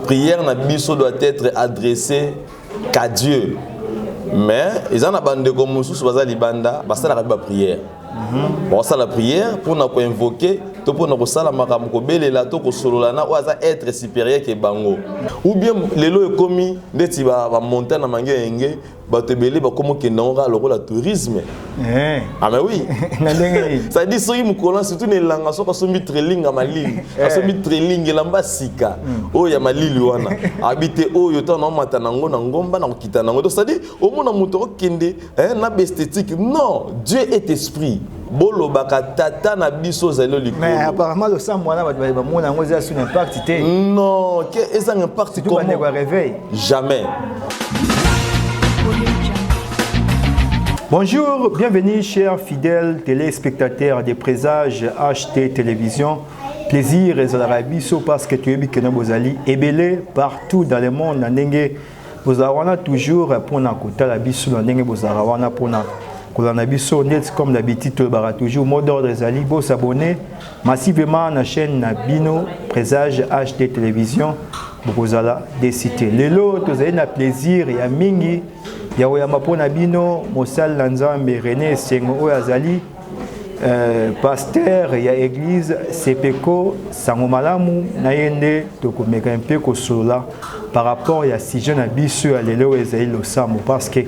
prière na biso doit être adressée qu'à Dieu. Mais ils en abandonné comme sous baza libanda, basta la prière. Bon ça la prière pour nous invoquer, pour nous sala makamko belela to ko sololana ou aza être supérieur que bango. Ou bien lelo est commis ndeti ba monter na mangenge ba te belé ba comme que non ra le tourisme. Ah mais oui. Ça dit so yimu kolan surtout ne langa so ko so mi treling malili. So mi treling lamba sika. O ya malili wana. Habiter o yo to na mata nango na ngomba na kita nango. Donc ça dit au monde na moto kende na esthétique. Non, Dieu est esprit. Bolo baka tata na biso zelo likolo. Mais apparemment le sang mwana ba mona ngo za sur impact té. Non, que est un impact comment réveil. Jamais. Bonjour, bienvenue chers fidèles téléspectateurs des Présages HT Télévision. Plaisir et zalabiso parce que tu es bikena bozali ebelé partout dans le monde na ndenge bozawana toujours pour na kota la biso na ndenge bozarawana pour na kolana biso net comme d'habitude to bara toujours mot d'ordre ezali bo s'abonner massivement na chaîne na bino Présage HT Télévision bokozala décité lelo tozali na plaisir ya mingi ya oyamba pona bino mosal na Nzambe René Sengo oyo azali pasteur ya église Sepeko Sango Malamu na yende tokomeka un peu kosola par rapport ya sujet na biso ya lelo ezali losambo parce que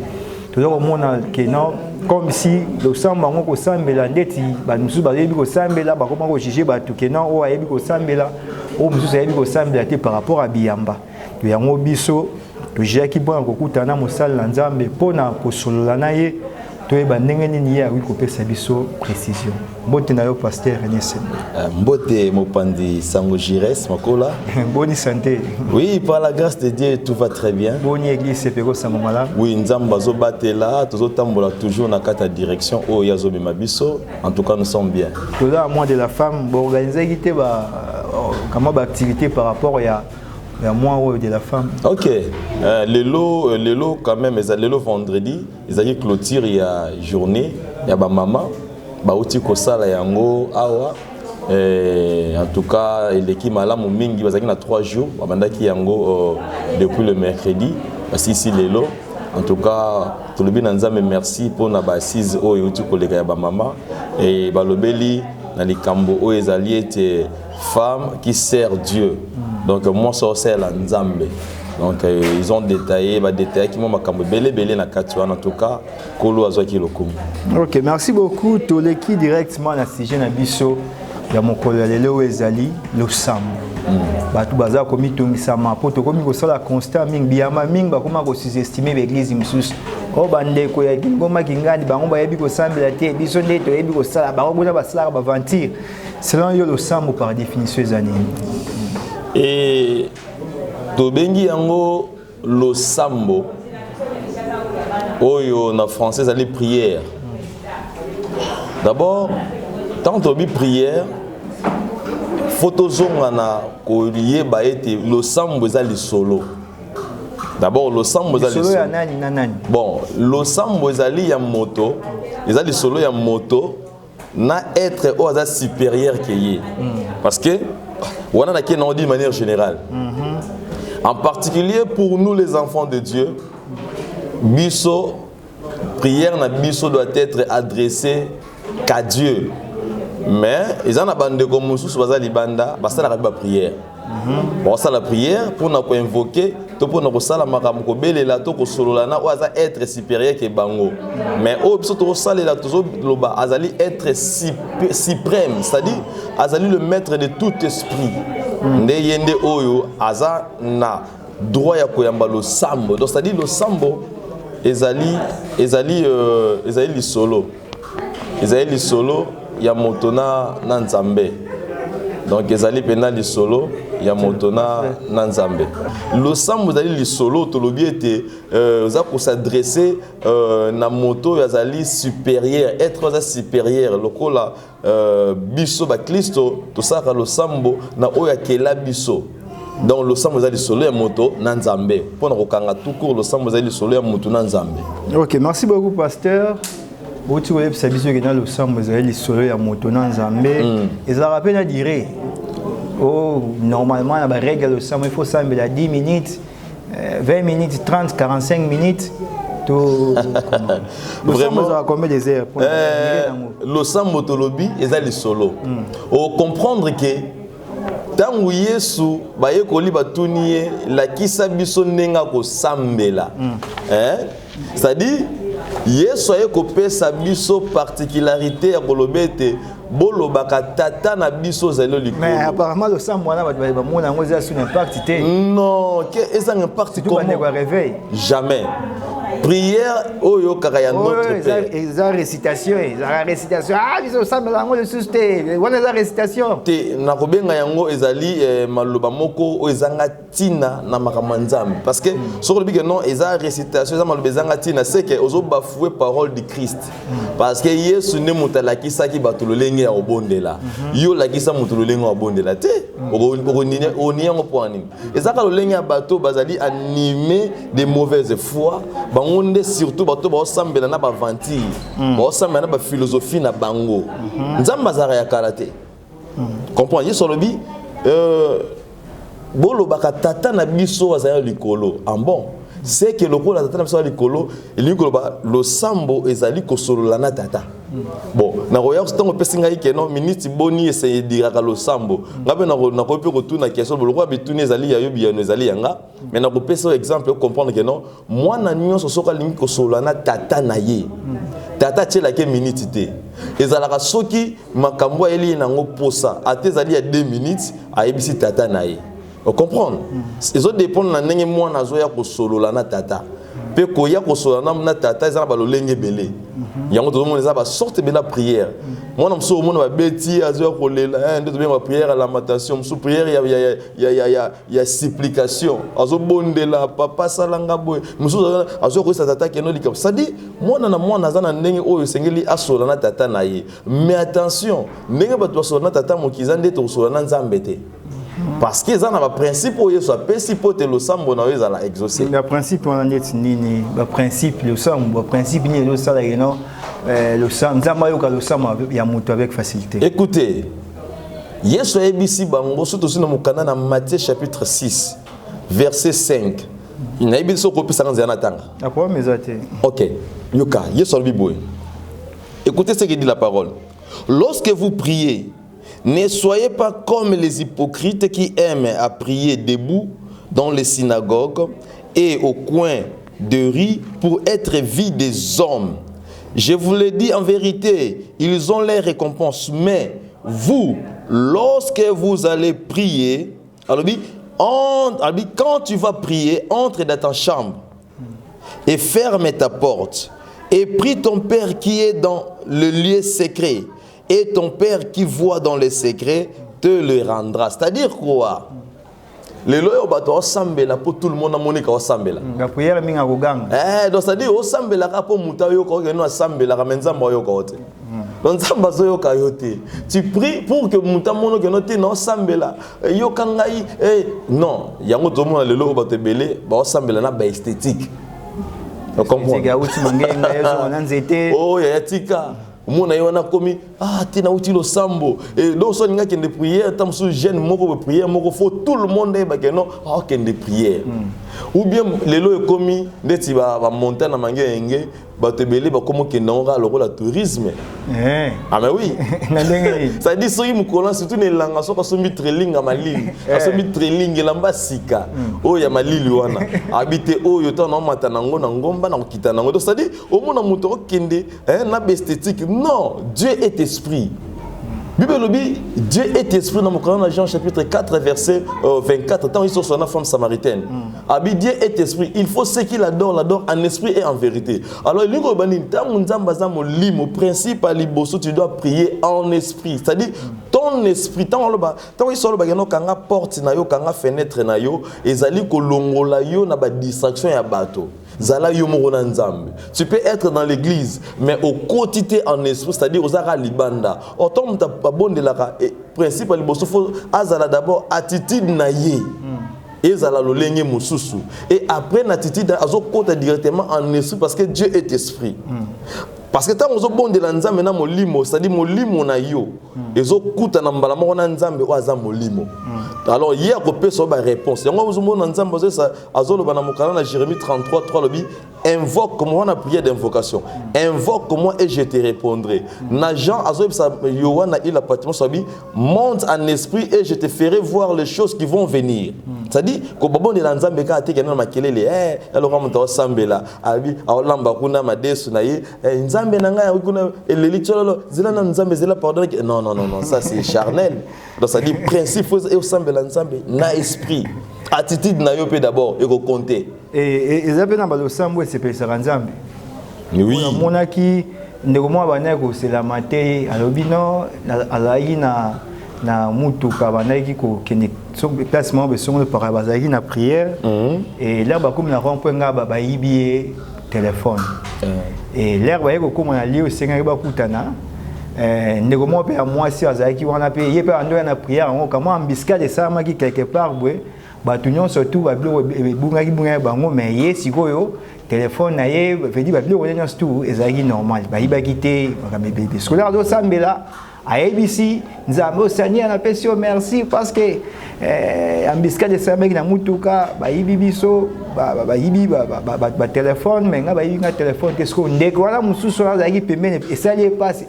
toujours mona que non comme si losambo ngo kosambela ndeti ba musu ba yebi kosambela ba koma ko juger ba to que non o ayebi kosambela o musu ayebi kosambela te par rapport à biyamba to yango biso to jaki bon kokutana mosal na Nzambe pona kosolola na ye to eba ndenge nini ya wi kopesa biso précision. Mbote na yo pasteur René Sengo. Mbote mopandi Sango Jires makola. Bonne santé. Oui, par la grâce de Dieu tout va très bien. Bonne église Sepeko Sango Malamu. Oui, Nzamba zo batela, tozo tambola toujours na kata direction o yazo bima biso. En tout cas nous sommes bien. To là moi de la femme bo organiser gité ba comment ba activité par rapport ya moi de la femme. Ok. Le lot quand même, le lot vendredi, ils ont clôture il y a journée, il y a ba maman, ba outi kosala yango awa. En tout cas, l'équipe malamu mingi bazaki na 3 jours, babandaki yango depuis le mercredi. Parce ici le lot. En tout cas, tout le bien Nzambe merci pour na ba assise o outi koleka ya ba maman et ba lobeli na likambo o ezali ete femme qui sert Dieu. Donc moi ça c'est la Nzambe. Donc ils ont détaillé qui m'a makambo belé na katwa en tout cas kolo azwaki lokumu. OK, merci beaucoup to l'équipe directement na sujet na biso ya mokolo lelo ezali losambo. Batu baza komi tongisama po to komi ko sala constat mingi biyama mingi ba koma ko sous-estimer l'église mususu. O bande ko ya ngoma kingani bango ba yebi ko sambela te biso nde to yebi ko sala ba bona ba sala ba ventir. Selon yo losambo par définition ezani. Et tobengi yango losambo oyo na français ali prière. D'abord tant to bi prière photo zonga na ko lié ba ete losambo ezali solo. D'abord losambo ezali solo ya nani na nani. Bon, losambo ezali ya moto, ezali solo ya moto na être au hasard supérieur que yé. Parce que on a dit de manière générale. En particulier pour nous les enfants de Dieu, biso prière na biso doit être adressée qu'à Dieu. Mais ils en abandonné comme sous baza libanda, basta la prière. Bon ça la prière pour nous invoquer, pour nous sala makamko belela to ko sololana ou aza être supérieur que bango. Mais au biso to sala la tozo loba azali être suprême, c'est-à-dire azali le maître de tout esprit. Nde yende oyo aza na droit ya koyamba lo sambo. Donc c'est-à-dire le sambo ezali li solo. Ezali li solo ya motona na Nzambe. Donc ezali pena li solo ya motona na Nzambe. Le sambo ezali li solo to lobi ete za ko s'adresser na moto ezali supérieur, être supérieur lokola biso ba Kristo to saka lo sambo na oya kela biso. Donc le sambo ezali solo ya moto na Nzambe. Pona ko kanga tout court le sambo ezali solo ya moto na Nzambe. OK, merci beaucoup pasteur. Boti ko yebisa biso ke na lo sambo ezali solo ya moto na Nzambe. Ezala rappel na dire Oh, normalement, la règle, il faut sambela 10 minutes, 20 minutes, 30, 45 minutes. Vraiment, combien des heures le sambo tolobi est les solo. Au comprendre que tant Yesu baye koli batuniye la kisa biso nenga ko sambela. C'est-à-dire Yesu aye ko pesa biso particularité ya kolobete bolo baka tata na biso zelo likolo. Mais apparemment le sambo na ba mona ngoza sur impact té. Non, que est un impact comment réveil. Jamais. Prière oyo kakaya notre Père. Eza récitation, la récitation. Ah, biso sambo la ngo le susté. Wana la récitation. Te na kobenga yango ezali maloba moko ezanga tina na makamanzambe parce que sur le big non eza récitation eza maloba ezanga tina c'est que ozo bafouer parole du Christ. Parce que Yesu ne mutala kisaki batulolenge ya obondela. Yo la kisa mutulolenge ya obondela te. Oniyango poani. Ezaka lolenge ya bato bazali animé de mauvaise foi. Bangonde surtout bato ba osambela na ba ventile. Ba osambela na ba philosophie na bango. Nzamba zara ya karaté. Comprends Yesu lobi bolo baka tata na biso azaya likolo. En bon, c'est que le la tata na biso likolo, likolo ba lo sambo ezali kosolola na tata. Bon, na roya stango pesinga ike non minute boni essayer diraka lo sambo. Ngabe na ko pe ko tuna question bolo ko bituni ezali ya yobi ya ezali yanga. Mais na ko pesa exemple comprendre que non, moi na nyonso soka lingi kosolola na tata na ye. Tata tchela ke minute te. Ezalaka soki makambo eli nango posa atezali ya 2 minutes ayebisi tata na ye. Vous comprenez? Ils ont dépendre na ndenge mwana azoya kosolola na tata. Pe koya kosolola na tata ezala balolenge belé. Yango tout le monde ezala sorte de la prière. Moi na mso mona ba beti azoya kolela, ndeto bien ba prière à lamentation, mso prière ya supplication. Azo bondela papa salanga boy. Mso azo ko sa tata keno likam. Ça dit mwana na mwana azana ndenge oyo sengeli asola na tata na ye. Mais attention, ndenge ba to sola na tata mokiza ndeto sola na nzambe te. Parce que ça n'a pas principe où il soit principe le sambo na yo la exaucer. Le principe on a dit ni le principe le sambo, le principe ni le sala non le sambo nzamba yo ka le sambo ya moto avec facilité. Écoutez, Yesu ebisi bango surtout na mukana na Matthieu chapitre 6 verset 5. Il n'a ebisi ko pesa nzana natanga. Après mes athées. OK. Yoka, Yesu biboy. Écoutez ce que dit la parole. Lorsque vous priez, ne soyez pas comme les hypocrites qui aiment à prier debout dans les synagogues et au coin de rue pour être vus des hommes. Je vous le dis en vérité, ils ont les récompenses. Mais vous, lorsque vous allez prier, alors quand tu vas prier, entre dans ta chambre et ferme ta porte et prie ton Père qui est dans le lieu secret. Et ton Père qui voit dans les secrets te le rendra. C'est-à-dire quoi? Les lois bato sambela pour tout le monde à monika sambela. La prière minga gogang. Donc c'est-à-dire sambela pour muta yo ko no sambela ramenzamba yo ko te. Donc samba zo yo kayote. Tu pries pour que muta mono que no te no sambela. Yo kangai non, yango to mona le lois bato belé ba sambela na ba esthétique. Donc comprends. Oh ya tika. Mona yona komi tina utilo sambo et donc so ninga kende prière tam so jeune moko prière moko faut tout le monde ba que non kende prière ou bien lelo ekomi ndeti ba monter na mangé engé ba tebele ba komo kende nga lokola tourisme ah mais oui ça dit so yimukola surtout ne langa so so mi trelinga malili so mi trelinga lamba sika o ya malili wana habiter o yo ta na mata nango na ngomba na kokita nango donc ça dit au mona muto kende na esthétique. Non, Dieu est esprit. Bible dit Dieu est esprit dans mon Jean chapitre 4 verset 24. Tant ils sont sur la femme samaritaine. Dieu est esprit. Il faut ce qu'il adore, l'adore en esprit et en vérité. Alors il dit principe à liboso, tu dois prier en esprit. C'est-à-dire ton esprit tant ils sont le kanga porte na yo kanga fenêtre na yo ezali kolongola yo na ba distraction ya bateau. Tu peux être dans l'église, mais au quotidien en esprit, c'est-à-dire aux ara libanda. Autant ta pas bon de la principe à liboso faut azala d'abord attitude naïe. Et zala lolenge mususu. Et après l'attitude azo côté directement en esprit parce que Dieu est esprit. parce que tant que bon de l'anzambe na molimo, c'est-à-dire molimo na yo, ezo kuta na mbala moko na nzambe o aza molimo. Alors hier ko pe so ba réponse. Yango vous mo na nzambe ça azolo bana mokana na Jérémie 33:3 lobi invoque moi on a prière d'invocation. Invoque moi et je te répondrai. Na Jean azo ça Yohana il a pratiquement sobi monte en esprit et je te ferai voir les choses qui vont venir. C'est-à-dire ko bon de l'anzambe ka te kana makelele alors on ta sambela abi awlamba kuna madesu na ye nzambe na nga kuna eleli tsololo zela na nzambe zela pardon non ça c'est charnel. Donc ça dit principe faut et sambela nzambe na esprit attitude na yo pe d'abord et ko compter et ezabena ba lo sambo c'est pe nzambe oui mona ki ndeko mwa bana ko c'est la maté alobino alayi na mutuka banaki ko kene so placement be songo para bazaki na prière et là ba comme na rond-point nga ba yibié téléphone et l'air ba yeko comme na lieu senga ba kutana ndeko mo pe a moi si azaki wana pe yé pe ando na prière ngo kama ambiscade ça maki quelque part bwe ba tunyon surtout ba blo bungaki bango mais yé sikoyo téléphone na yé veut dire ba blo wona surtout ezaki normal ba yibaki te ba bébé scolaire do sambela à ABC, nous avons appelé merci parce que ambisca de ça mec na mutuka ba ibibiso ba ibi ba téléphone mais nga ba ibi nga téléphone qu'est-ce qu'on ndeko wala mususu na zaki pembeni et ça lié passe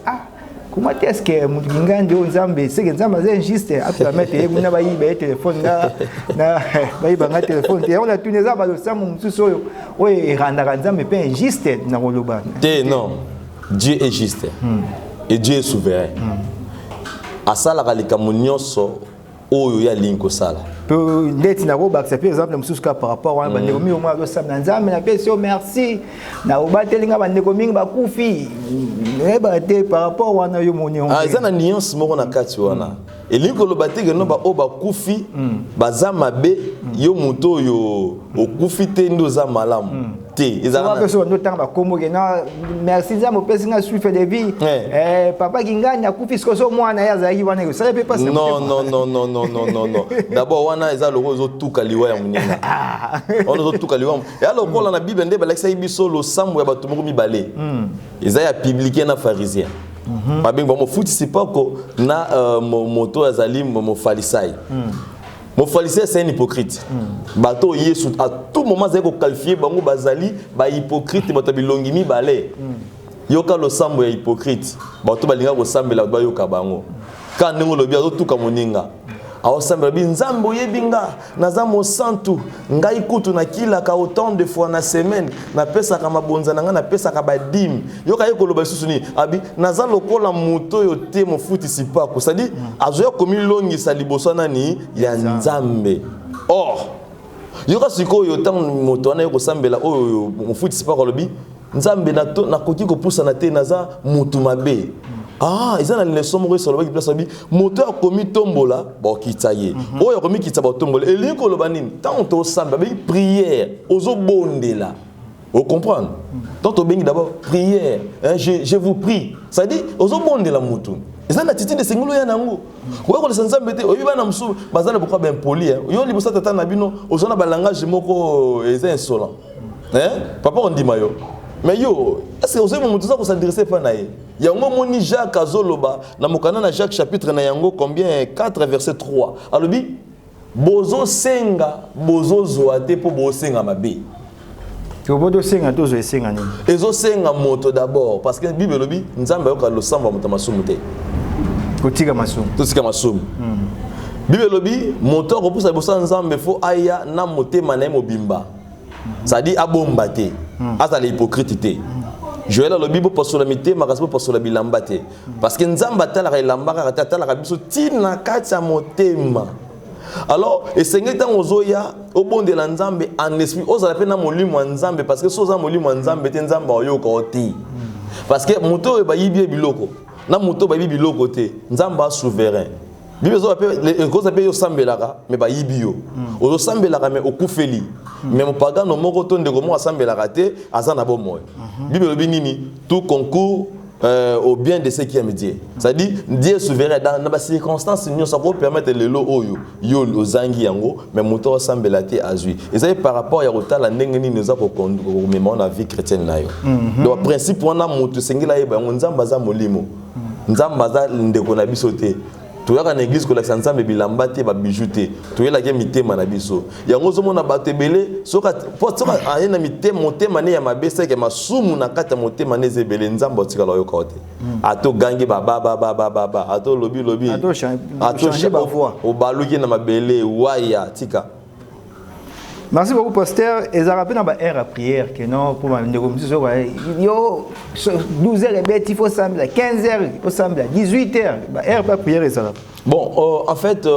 comment est-ce que mutukinga ndio nzambe c'est que nzambe c'est juste après mettre yebuna ba ibi téléphone na ba ibi nga téléphone et on a tout neza ba lo samu mususu oye randa nzambe pe juste na koloba non Dieu est juste et Dieu est souverain. Asala kalikamu nyonso oyo ya linko sala. Peu net na ko accepter exemple mususu ka par rapport à bandeko mi au moins sam na nzambe na pesi merci na obatelinga bandeko mingi bakufi ba te par rapport wana yo moni on. Eza na nuance moko na kati wana. Elinko lobateke no ba o bakufi bazama be yo muto yo okufi te ndo za malamu. Merci nzambe pesi nga suife de vie papa kinganya kufi skoso mwana ya zayi wana ko ça peut pas non d'abord wana eza loko zo tuka liwa ya munyenga on zo tuka liwa et alors ko la na bible nde balakisa biso lo sambo ya bato moko mibale eza ya publier na pharisien ba bingo mo futi sipako na moto azali mo farisai. Mon pharisien c'est un hypocrite. Bato Yesu à tout moment c'est qualifié bango bazali ba hypocrite bato bilongi mi balé. Yoka lo sambo ya hypocrite. Bato balinga ko sambela ba yoka bango. Ka ndingo lobi azo tuka moninga. Awo sambela bi nzambo yebinga naza mo santu ngai kutu na kila ka autant de fois na semaine na pesa ka mabonza na nga na pesa ka badim. Yoka yeko loba susuni abi naza lokola moto yo te mo futi sipako. Ça dit azo komi longi sa liboso nani ya nzambe. Or yoka siko yo tan moto na yeko sambela oyo mo futi sipako lobi nzambe na koki ko pusa na te naza mutu mabe. Ah, ils ont une leçon sur le place bi moto a commis tombola ba kitaye. Oyo commis kitaba tombola et liko lo banini tant to samba ba prière ozo bondela. Vous comprenez? Tant to bengi d'abord prière, je vous prie. Ça dit ozo bondela mutu. Ils ont l'attitude de singolo ya nango. Ko ko nzambe te oyo bana musu bazana pourquoi ben poli yo libosa tata na bino ozo na ba langage moko eza insolent. Papa on dit mayo. Mais yo, est-ce que vous avez mon ko s'intéresser pas na ye? Yango moni Jacques azoloba na mokana na Jacques chapitre na yango combien 4 verset 3. Alobi bozo senga bozo zoate po bozo senga mabe. To bozo senga to zo senga ni. Ezo senga moto d'abord parce que Bible lobi nzamba yoka lo samba moto masumu te. Kotika masumu. Kotika masumu. Bible lobi moto ko pusa bosa nzambe fo aya na motema na mobimba. Ça dit abomba te. Asa les hypocrites. Joël a le bibo pour solamité, marasbo pour solabilambate. Parce que nzamba tala lambara tala rabiso tina kacha motema. Alors, et Seigneur dans ozoya au bon de l'anzambe en esprit, osa la peine na molimo nzambe parce que soza molimo nzambe te nzamba oyoka oti. Parce que moto ba yibi biloko. Na moto ba yibi biloko te. Nzamba souverain. Bible zo appelle les causes appelle yo sambelaka mais ba yibi yo. Ozo sambelaka mais okufeli. Mais mon pagan no moko ton de comment sambelaka te azana bo moyo. Bible lobi nini tout concourt au bien de ceux qui aiment Dieu. C'est-à-dire, Dieu est souverain. Dans les circonstances, nous savons permettre le lot yo aux zangi yango, mais moto semble la té azui. Et ça par rapport à rota la nengeni nous a pour mémoire la vie chrétienne na yo. Donc principe on a moto sengila yeba nzamba za molimo. Nzamba za ndeko na biso te. Toyaka na église ko la nzambe bilamba te ba bijou te. Toyela ke mitema na biso. Yango zo mona batebele soka soka ayena mitema motema ne ya mabese ke masumu na kata motema ne zebele nzamba otikala yo kote. Ato gangi ba ato lobi ato changer ba voix o baluki na mabele waya tika. Merci beaucoup, pasteur. Et ça rappelle dans la prière que non, pour ma yo 12h, il faut sembler 15h, il faut sembler 18h. La prière est ça. Bon, en fait,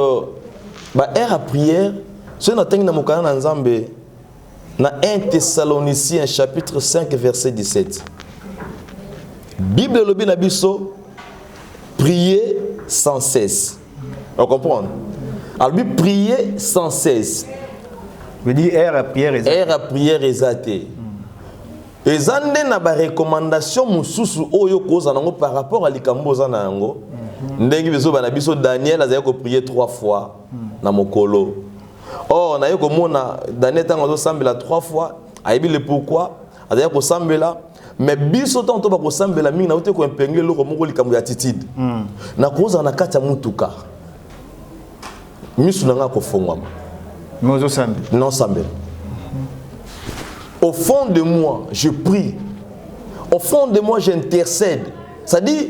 la prière, ce qu'on a dans mon canal en Zambé, dans 1 Thessaloniciens chapitre 5 verset 17. Bible le bin abisso, prier sans cesse. On comprend? Alors, prier sans cesse. Je dis la prière exatée. Et zande na ba recommandation mususu oyo koza nango par rapport à likambo za nango. Ndengi bezo bana biso Daniel azaya ko prier 3 fois na mokolo. Oh na yoko mona Daniel tango zo sambela 3 fois, ayebi le pourquoi, azaya ko sambela mais biso tango to ba ko sambela mingi na ote ko impengle loko moko likambo ya attitude. Na koza na kata mutuka. Misu nanga ko fongwama. Non, Sambel. Au fond de moi, je prie. Au fond de moi, j'intercède. C'est-à-dire,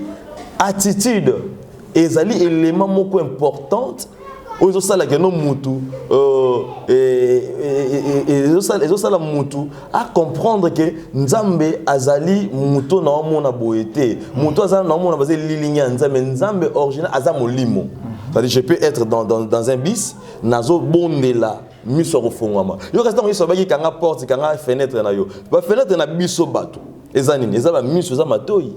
attitude, ezali élément moko important. Ozo sala ke no mutu ezo sala mutu à comprendre que nzambe azali mutu na mona boete. Mutu azali na mona bazeli lilinya nzambe original azamo limo. C'est-à-dire, je peux être dans un bis, nazo bondela, miso rofongwama. Yo resta ngi sobaki kanga porte, kanga fenêtre na yo. Ba fenêtre na biso bato. Ezanini, ezaba miso za matoi.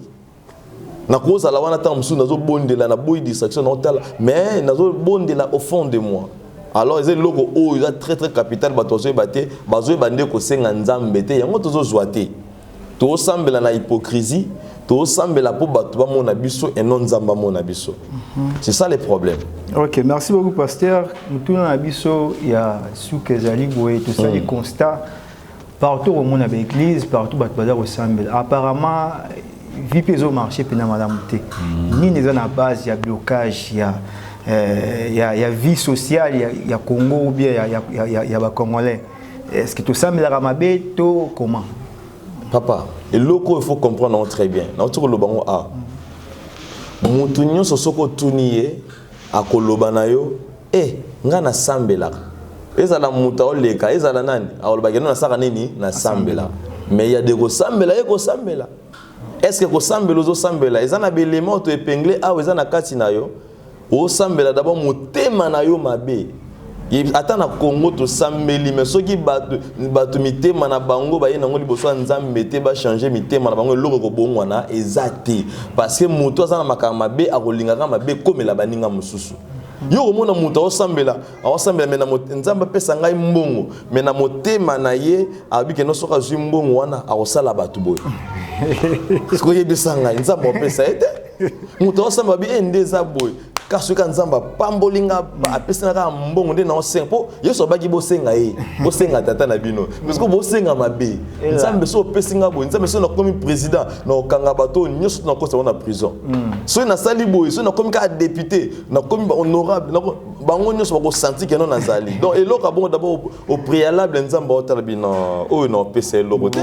Na koza la wana ta msu nazo bondela na boy distraction na hôtel, mais nazo bondela au fond de moi. Alors ezeli loko o ya très capital bato zo baté, bazo bande ko senga nzambe te, yango tozo zoate. To sambela na hypocrisie. Tout semble la peau battre mon abisso et non zamba mon abisso. C'est ça le problème. Ok, merci beaucoup, pasteur. Nous tous dans l'abisso, il y a sous Kezali, tout ça, les constats. Partout au monde avec l'église, partout battre au semble. Apparemment, vie péso marché pendant madame T. Ni les en base, il y a blocage, il y a vie sociale, il y a Congo ou bien il y a Congolais. Est-ce que tout ça, mais la ramabé, tout comment? Papa, et loco il faut comprendre très bien. Notre lobango a. Mutunyo sosoko tuniye akolobana yo ngana sambela. Ezala muta oleka, ezala nani? Aolobageno na saka nini na sambela. Mais il y a des go sambela et go sambela. Est-ce que go sambela zo sambela? Ezana belément to épinglé a ezana kati na yo. O sambela d'abord motema na yo mabe. Ata na Congo to sambeli mais soki bato mitema na bango ba yena ngoli boso nzambe te ba changer mitema na bango loko ko bongwana ezate parce que moto azana makama be akolingaka mabe komela baninga mususu yo komona moto osambela mais na nzambe pesa ngai mbongo mais na motema na ye abike no soka zwi mbongo wana akosala bato boye siko yebisa ngai nzambe opesa ete moto osambela bi endeza boye kasi ka nzamba pambolinga apesa na mbongo nde na osenga po yeso baki bosenga bosenga tata na bino parce que bosenga mabe nzambe so pesinga bo nzambe so na komi président na okanga bato nyoso na kosa na prison so na sali boy so na komi ka député na komi honorable na bango nyoso bako sentir que non nazali donc eloko bon d'abord au préalable nzambe otala bino o na pesa eloko te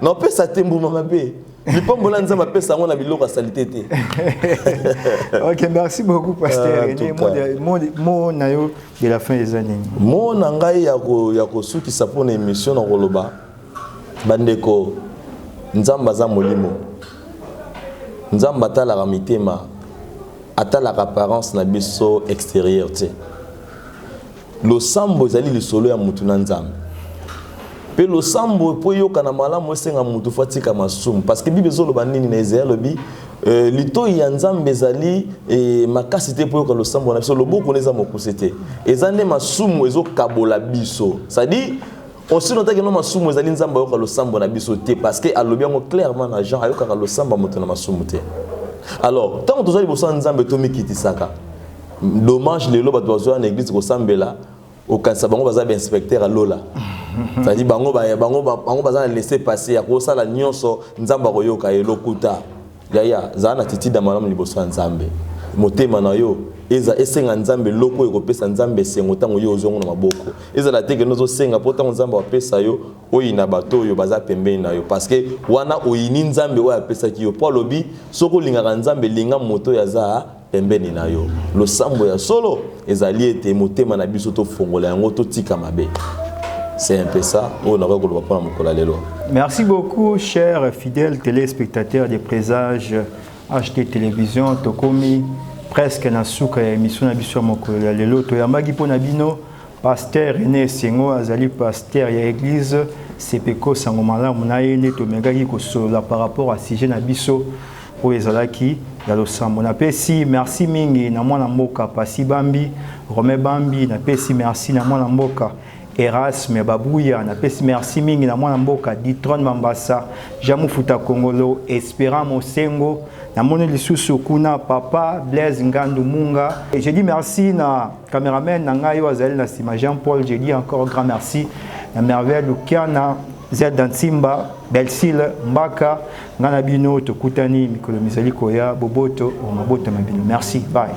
na pesa tembu mabe. Ok, merci beaucoup, pasteur. Mot de la fin des années. Mot nangai yako suki sapone émission na roloba. Bandeko nzamba za molimo. Nzamba ta la mitema. Ata la apparence na biso extérieur te. Lo sambo zali le solo ya mutu na nzamba. Pe lo sambo po yoka na malamu esenga mutu fatika masumu parce que bible zolo banini na Isaïe lobi lito ya nzambe zali makasi te po yoka lo sambo na biso loboko neza mokusete ezane masumu ezo kabola biso c'est-à-dire On se nota que nous masumu ezali nzamba yoka losambo na biso te parce que alobi yango clairement na Jean ayoka losambo moto na masumu te. Alors tant que tozali bosa nzambe to mikitisaka. Dommage lelo bato bazwa na église ko sambela au kanisa bango baza ba inspecteur à lola. Ça dit bango baza laisser passer ya ko sala nyonso nzamba ko yoka elokuta. Yaya zana titi da malamu liboso nzambe. Motema na yo eza esenga nzambe loko ekopesa nzambe sengo tango yo ozongo na maboko eza la teke nozo senga po tango nzambe apesa yo oyina bato yo baza pembeni na yo parce que wana oyini nzambe oyo apesa ki yo po lobi soko lingaka nzambe linga moto ya za pembeni na yo losambo ya solo ezali ete motema na biso to fongola yango to tika mabe. C'est un peu ça. Merci beaucoup, chers fidèles téléspectateurs des Présages HT Télévision. Tokomi presque na suka ya émission na biso mokolo ya lelo to yambaki pona bino pasteur René Sengo azali pasteur ya église Sepeko Sangomala munaye to megaki ko sola par rapport à sujet na biso po ezalaki ya losambo na pesi merci mingi na mwana mboka Pasi Bambi Rome Bambi na pesi merci na mwana mboka Erasme Babouya na pesi merci mingi na mwana mboka Ditron Mambasa Jamufuta Kongolo Espérant Mosengo na moni lisusu kuna papa Blaise Ngandu Munga et je dis merci na caméraman na ngai wazali na sima Jean-Paul je dis encore grand merci na merveille Lukiana Zed Nsimba Belsil Mbaka ngana bino tokutani mikolo mizali koya boboto o maboto mabino merci bye.